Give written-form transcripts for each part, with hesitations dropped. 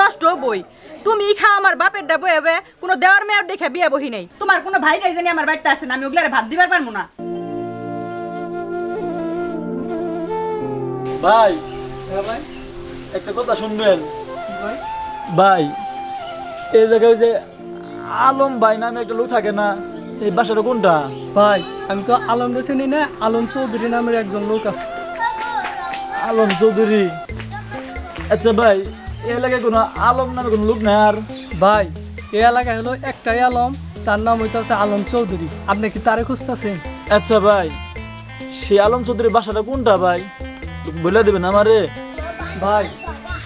নষ্ট হবই। তুমি খাও আমার বাপের ডাবো এবে কোনো দেওয়ার মেয়ের দেখে বিয়ে বহি নাই। তোমার কোনো ভাই টাই জানি আমার বাড়িতে আসে না, আমি ওগুলারে ভাত দিবার পারবো না। ভাই ভাই একটা কথা শুনবেন ভাই, এই জায়গায় যে আলম ভাই নামে একটা লোক থাকে না, এই বাসাটা কোনটা? ভাই আমি তো আলম চিনি না, আলম চৌধুরী নামের একজন লোক আছে। আলম চৌধুরী? আচ্ছা ভাই, এই এলাকায় কোনো আলম নামে কোনো লোক নাই? আর ভাই এই এলাকায় হলো একটাই আলম, তার নাম হইতেছে আলম চৌধুরী। আপনি কি তারে খুঁজতেছেন? আচ্ছা ভাই, সেই আলম চৌধুরীর বাসাটা কোনটা ভাই, বলে দেবেন আমারে? ভাই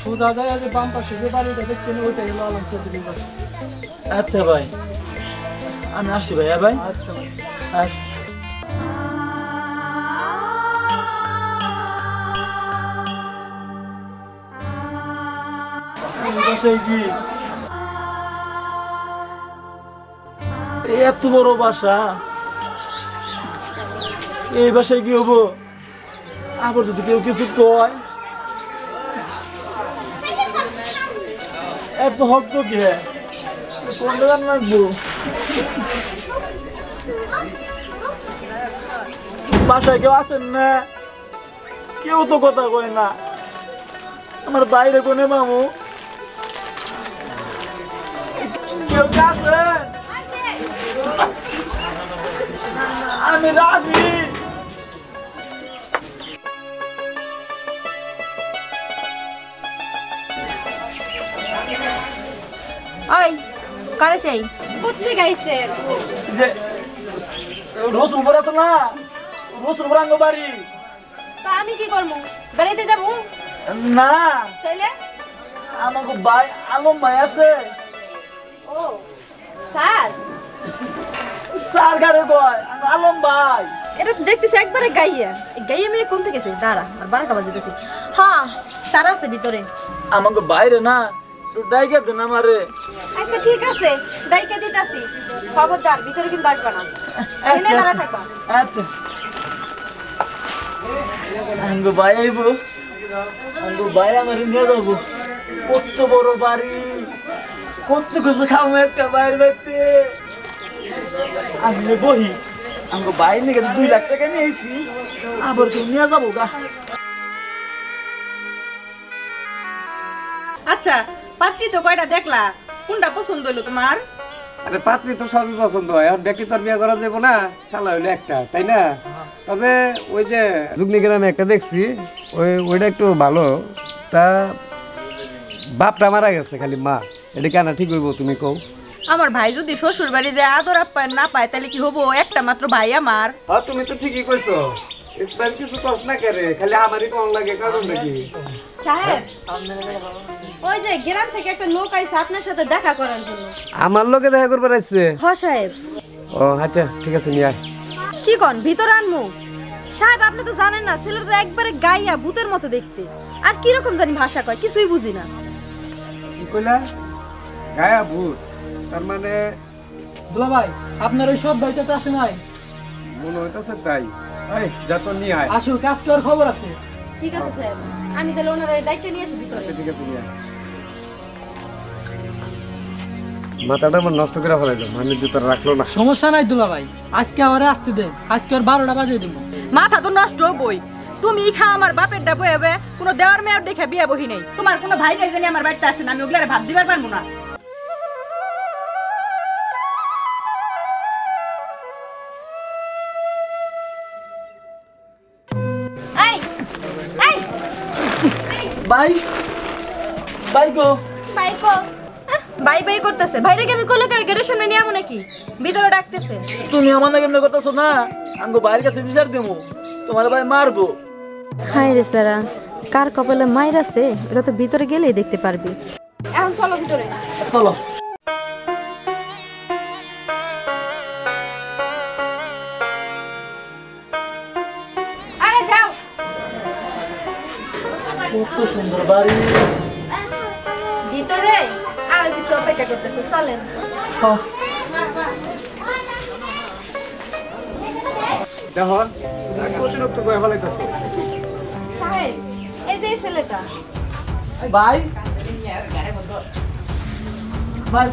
সোজা যায় যে বাম পাশে যে বাড়িটা দেখছেন ওইটাই হলো আলম চৌধুরীর বাসা। আচ্ছা ভাই, আমি আসি ভাই। হ্যাঁ ভাই, আচ্ছা ভাই। আচ্ছা। কি এত বড় বাসা, এই বাসায় কি হবো? আবার যদি কেউ কিছু কয়, এত হক তো কি কোনটা রাখবো? বাসায় কেউ আছেন না? কেউ তো কথা কয় না। আমার বাইরে কোনে মামু, কেউ আছে? আমি রাজি। ওই কারে চাই? কোত্থেকে আইছে? যে রসুল উপর আছে না, রসুল উপর আঙ্গ বাড়ি। তা আমি কি করবো? বেড়াইতে যাবো না, তাইলে? আমাকে ভাই আলম ভাই আছে। ও স্যার, স্যার গারে কয় আলম ভাই। এটা তো দেখতেছি একবারে গাইয়া। গাইয়া মেয়ে কোন থেকে এসে? দাঁড়া, আর 12টা বাজতেছে। হ্যাঁ স্যার আছে ভিতরে। আমাকে বাইরে না, একটু ডাইকে দেন আমারে। আচ্ছা ঠিক আছে, ডাইকা দিতাছি। খবরদার ভিতরে কিন্তু আসবা না, এখানে দাঁড়া থাকবা। আচ্ছা, আঙ্গো ভাই আইব, আঙ্গো ভাই আমার নিয়ে যাবো। কত বড় বাড়ি, কত কিছু খাবো একটা বাইরে বাইতে। আমি বহি আঙ্গো ভাই নিয়ে 2 লাখ টাকা নিয়ে আইছি, আবার কেউ নিয়ে যাবো গা। আচ্ছা পাত্রী তো কয়টা দেখলা, কোনটা পছন্দ হইলো তোমার? আরে পাত্রী তো সবই পছন্দ হয়, এখন ব্যক্তি তোর বিয়ে করা যাবো না, শালা হইলো একটা, তাই না? তবে ওই যে যুগনি গ্রামে একটা দেখছি, ওইটা একটু ভালো। তা বাপটা মারা গেছে, খালি মা। এটা কেন ঠিক হইব তুমি কও? আমার ভাই যদি শ্বশুর বাড়ি যে আদর আপ্যায়ন না পায় তাহলে কি হবো? একটা মাত্র ভাই আমার। হ্যাঁ তুমি তো ঠিকই কইছো, ইসলাম কিছু কষ্ট না করে, খালি আমারই কম লাগে, কারণ নাকি? সাহেব, ওই যে গ্রাম থেকে একটা লোক আইছে আপনার সাথে দেখা করার জন্য। আমার লোকে দেখা করবার আসছে? হ্যাঁ সাহেব। ও আচ্ছা ঠিক আছে, নিয়ে আয়। কি কন, ভিতরে আনমু? সাহেব আপনি তো জানেন না, ছেলেটা তো একবারে গাইয়া ভূতের মতো দেখতে, আর কি রকম জানি ভাষা কয়, কিছুই বুঝি না। কি কইলা? গায়া ভূত? তার মানে দুলা ভাই আপনার ওই সব বাড়িতে আসে নাই? মনে হইতাছে তাই। এই যা তো নিয়ে আয়। আসুক, আজকে ওর খবর আছে। ঠিক আছে সাহেব, আমি তাহলে ওনার দায়িত্ব নিয়ে আসি ভিতরে। ঠিক আছে, নিয়ে আয়। মাথাটা আমার নষ্ট করে ফেলাইলাম, আমি জুতো রাখলো না। সমস্যা নাই দুলা ভাই, আজকে আমারে আসতে দেন, আজকে ওর 12টা বাজিয়ে দেবো। মাথা তো নষ্ট হবই। তুমি খাও আমার বাপের ডাবো এবে কোনো দেওয়ার মেয়ের দেখে বিয়ে বহি নাই। তোমার কোনো ভাই টাই জানি আমার বাড়িতে আসে না, আমি ওগুলারে ভাত দিবার পারবো না। এই এই ভাই, ভাই গো। বাইকো বাই বাই করতেছে। ভাইরে কি আমি কোলে করে গেটের সামনে নিয়ে আমু নাকি? ভিতরে ডাকতেছে। তুমি আমার নাকি এমনি করতেছো না, আঙ্গো ভাইয়ের কাছে বিচার দেবো, তোমার ভাই মারবো। হাই রে সারা, কার কপালে মাইর আছে এটা তো ভিতরে গেলেই দেখতে পারবি। এখন চলো ভিতরে। চলো। আরে যাও। কত সুন্দর বাড়ি। ভিতরে আর কিছু অপেক্ষা করতেছে, চলেন। দেখো অতিরিক্ত করে ফেলাইতেছে। সাহেব, এই যে ছেলেটা। ভাই ভাই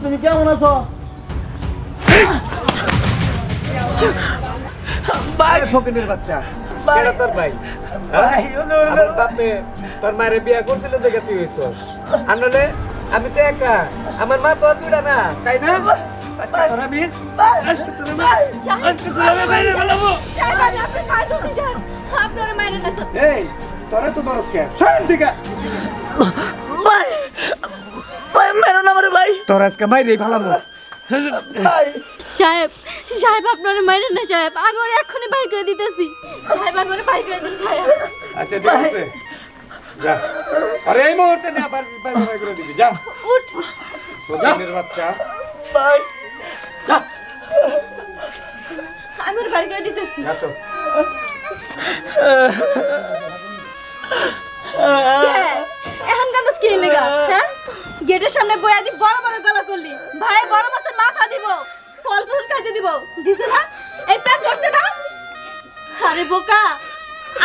তুমি কেমন আছো? ভাই ফকিনের বাচ্চা এটা তোর ভাই ভাই আমার বাপে তোর মায়ের বিয়া করছিল দেখে তুই হইছস আনলে আমি তো একা আমার মা তো দুইটা না তাই না আজকে তোর আমি আজকে তোর আমি বাইরে ফেলাবো আপনি পায়ে ধরতে যান আপনার মাইরে না এই তোরে তো দরদ কে সরেন থেকে ভাই ভাই মেরো না ভাই তোর আজকে মাইরেই ফেলাবো ভাই সাহেব সাহেব আপনার মাইরে না সাহেব আমি ওর এক্ষুনি বাইর করে দিতেছি সাহেব আমি ওর বাইর করে দিন সাহেব আচ্ছা ঠিক আছে যা আরে এই মুহূর্তে না বাইরে করে দিবি যা উঠ ফকিনের বাচ্চা ভাই আমি ওর বাইর করে দিতেছি আসো এখন কান্দস কি লেগা হ্যাঁ গেটের সামনে বইয়া দি বড় বড় গলা করলি ভাই বড় মাছের মাথা দিব ফল ফুল খাইতে দিব দিছে না এই পেট ভরছে না আরে বোকা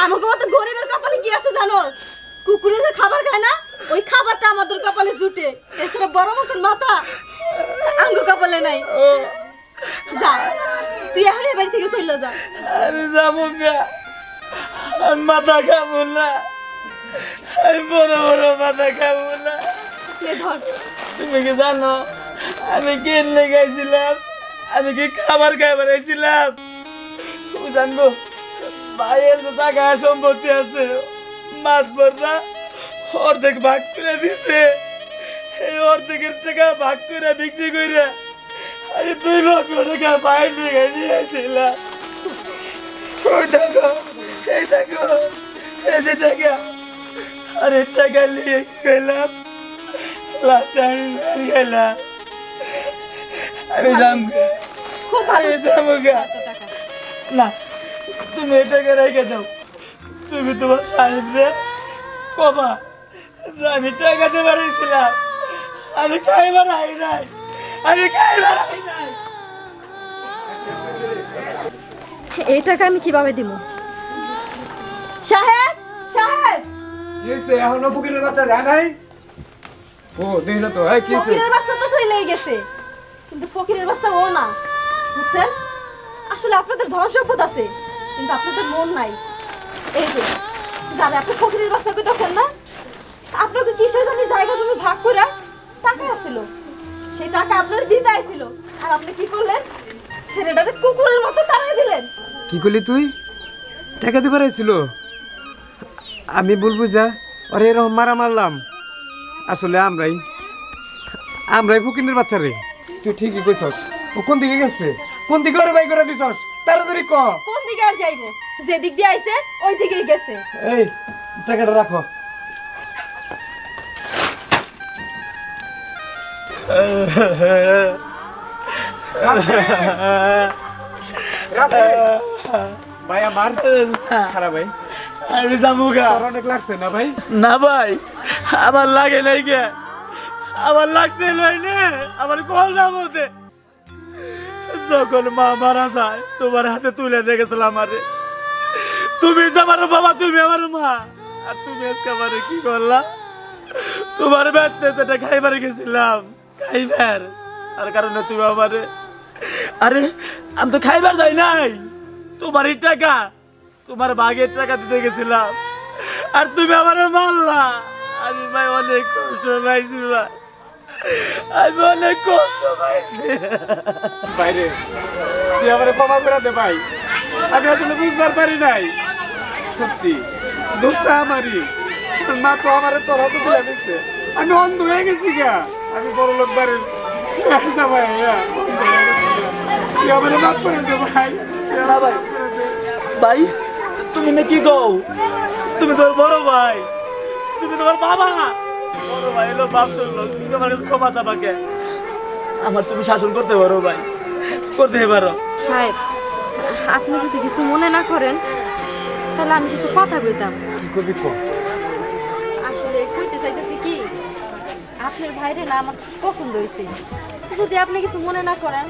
আমাকে মতো গরিবের কপালে কি আছে জানোস কুকুরে যে খাবার খায় না ওই খাবারটা আমাদের কপালে জুটে এছাড়া বড় মাছের মাথা আঙ্গু কপালে নাই যা তুই এখন এই বাড়ি থেকে চলে যা আমি যাবো না আমি মাথা খাবো না আমি বড় বড় মাথা খাবো না নে ধর তুমি কি জানো আমি কিনলে গেছিলাম আমি কি খাবার খাইবার আইছিলাম জানবো ভাইয়ের যে টাকা সম্পত্তি আছে মাছ বড়রা অর্ধেক ভাগ করে দিছে এই অর্ধেকের টাকা ভাগ করে বিক্রি করে আমি 2 লক্ষ টাকা বাইরে নিয়ে নিয়েছিলাম ওই টাকা এই টাকা এই যে টাকা আর এই টাকা নিয়ে গেলাম লাস্ট আমি গেলাম আমি খুব ভালো যাবো টাকা না তুমি এটাকে রেখে দাও তুমি তোমার সাহেবরে কবা যে আমি টাকা দিতে পারিছিলাম আমি খাইবার আই নাই আমি খাইবার আই নাই এই টাকা আমি কিভাবে দিব সাহেব সাহেব কি হইছে এখনো ফকিনের বাচ্চা যায় নাই ও দেখ না তো এই কি হইছে ফকিরের বাচ্চা তো চলেই গেছে কিন্তু ফকিরের বাচ্চা ও না বুঝছেন আসলে আপনাদের ধন সম্পদ আছে কিন্তু আপনাদের মন নাই এই যে যারা আপনি ফকিরের বাচ্চা কইতাছেন না আপনাদের কিসের জানি জায়গা জমি ভাগ করে টাকা আসছিল সেই টাকা আপনার দিতে আইছিল আর আপনি কি করলেন ছেলেটাকে কুকুরের মতো তাড়িয়ে দিলেন কি করলি তুই টাকা দিবার আইছিল আমি বলবো যা আরে এরকম মারা মারলাম আসলে আমরাই ফকিনের বাচ্চা রে তুই ঠিকই কইছস ও কোন দিকে গেছে কোন দিকে ওরে বাই করে দিছস তাড়াতাড়ি ক কোন দিকে আর যাইবো যে দিক দিয়ে আইছে ওই দিকেই গেছে এই টাকাটা রাখো ভাই আমার খারাপ ভাই আমি যাবো গা তোর অনেক লাগছে না ভাই না ভাই আমার লাগে নাই কে আমার লাগছে লইলে আমার কল যাবো যখন মা মারা যায় তোমার হাতে তুলে রেখেছিলাম আমারে তুমি যে আমার বাবা তুমি আমার মা আর তুমি আজকে আমারে কি করলা তোমার বেতে যেটা খাইবার গেছিলাম খাইবার আর কারণে তুমি আমারে আরে আমি তো খাইবার যাই নাই তোমারই টাকা তোমার ভাগের টাকা দিতে গেছিলাম আর তুমি আমারে মারলা আমি ভাই অনেক কষ্ট পাইছি ভাই আমি অনেক কষ্ট পাইছি বাইরে তুই আমার ক্ষমা করে দে ভাই আমি আসলে বুঝবার পারি নাই সত্যি দোষটা আমারই তোর মা তো আমার তোর হাতে তুলে দিচ্ছে আমি অন্ধ হয়ে গেছি গা আমি বড় লোক বাড়ির ভাই তুই আমার মাফ করে দে ভাই না ভাই ভাই তুমি না কি কও তুমি তোর বড় ভাই তুমি তোমার বাবা বড় ভাই এলো বাপ তোর লোক তুমি আমার কাছে ক্ষমা চাপাকে আমার তুমি শাসন করতে পারো ভাই করতে পারো সাহেব আপনি যদি কিছু মনে না করেন তাহলে আমি কিছু কথা কইতাম কি করবি তো আসলে কইতে চাইতেছি কি আপনার ভাইরে না আমার পছন্দ হয়েছে যদি আপনি কিছু মনে না করেন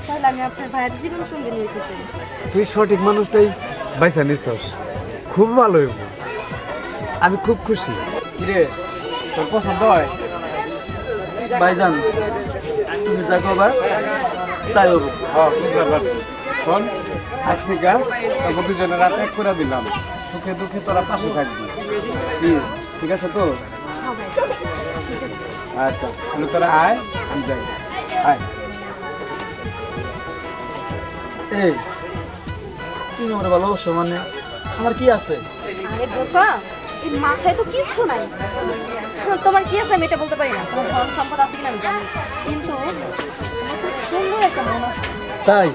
তাহলে আমি আপনার ভাইয়ের জীবন সঙ্গে নিয়ে যেতে চাই তুই সঠিক মানুষটাই বাইসা নিছস খুব ভালো হইব আমি খুব খুশি কিরে তোর পছন্দ হয় ভাইজান তুমি যা কবা তাই হবো। হ্যাঁ বুঝতে পারছি। শোন আজ থেকে তোকে দুজনে রাত এক করে দিলাম, সুখে দুঃখে তোরা পাশে থাকবি। ঠিক আছে তো? আচ্ছা তাহলে তোরা আয়, আমি যাই। আয়। এই তুমি আমার ভালোবাসো মানে আমার কি আছে? আরে বোকা, এই মাথায় তো কিচ্ছু নাই। তোমার কি আছে আমি এটা বলতে পারি না, তোমার ধন সম্পদ আছে কিনা আমি জানি না। কিন্তু তোমার খুব সুন্দর একটা মন আছে। তাই